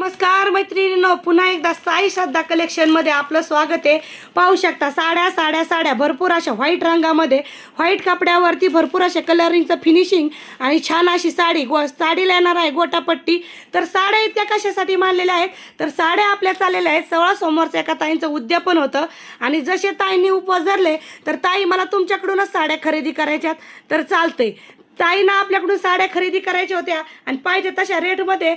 नमस्कार मैत्रिणींनो, पुन्हा एकदा साई श्रद्धा कलेक्शनमध्ये आपलं स्वागत आहे। पाहू शकता साड्या भरपूर अशा व्हाईट रंगामध्ये, व्हाईट कपड्यावरती भरपूर अशा कलरिंगचं फिनिशिंग आणि छान अशी साडीला येणार आहे गोटापट्टी। तर साड्या इतक्या कशासाठी मांडलेल्या आहेत, तर साड्या आपल्या चाललेल्या आहेत 16 सोमवारचं एका ताईंचं उद्यापन होतं आणि जसे ताईंनी उपवास धरले तर ताई मला तुमच्याकडूनच साड्या खरेदी करायच्यात तर चालतंय। ताईंना आपल्याकडून साड्या खरेदी करायच्या होत्या आणि पाहिजे तशा रेटमध्ये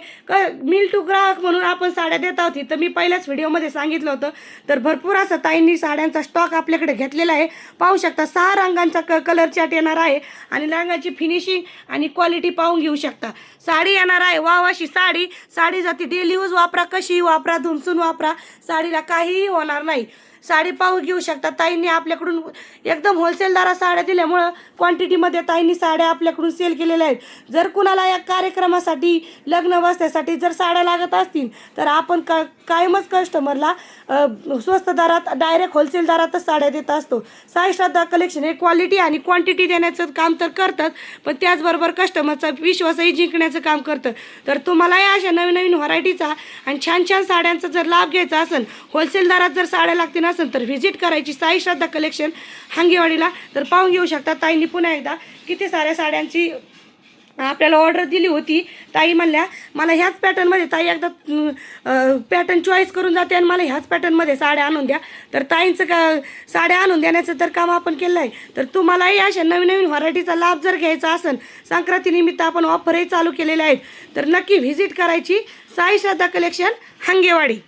मिल टू ग्राहक म्हणून आपण साड्या देत आहोत। तर मी पहिल्याच व्हिडिओमध्ये सांगितलं होतं। तर भरपूर असं ताईंनी साड्यांचा स्टॉक आपल्याकडे घेतलेला आहे। पाहू शकता 6 रंगांचा कलर चार्ट येणार आहे आणि रंगाची फिनिशिंग आणि क्वालिटी पाहून घेऊ शकता। साडी येणार आहे वाव अशी साडी जाती डेली यूज वापरा, कशी वापरा, धुमसून वापरा, साडीला काहीही होणार नाही। साडी पाहू घेऊ शकता। ताईंनी आपल्याकडून एकदम होलसेल दरात साड्या दिल्यामुळं क्वांटिटीमध्ये ताईंनी साड्या आपल्याकडून सेल केलेल्या आहेत। जर कुणाला या कार्यक्रमासाठी लग्न बसण्यासाठी जर साड्या लागत असतील तर आपण कायमच कस्टमरला स्वस्त दरात डायरेक्ट होलसेल दरातच साड्या देत असतो। साई श्रद्धा कलेक्शन हे क्वालिटी आणि क्वांटिटी देण्याचं काम तर करतात, पण त्याचबरोबर कस्टमरचा विश्वासही जिंकण्याचं काम करतं। तर तुम्हाला या अशा नवीन व्हरायटीचा आणि छान साड्यांचा जर लाभ घ्यायचा असेल, होलसेल दरात जर साड्या लागतील असेल तर व्हिजिट करायची साई श्रद्धा कलेक्शन हांगेवाडीला। तर पाहून घेऊ शकता ताईंनी पुन्हा एकदा किती साऱ्या साड्यांची आपल्याला ऑर्डर दिली होती। ताई म्हणल्या मला ह्याच पॅटर्नमध्ये, ताई एकदा पॅटर्न चॉईस करून जाते आणि मला ह्याच पॅटर्नमध्ये साड्या आणून द्या। तर ताईंचं साड्या आणून देण्याचं तर काम आपण केलं आहे। तर तुम्हालाही अशा नवीन व्हरायटीचा लाभ जर घ्यायचा असेल, संक्रांतीनिमित्त आपण ऑफरही चालू केलेल्या आहेत, तर नक्की व्हिजिट करायची साई श्रद्धा कलेक्शन हांगेवाडी।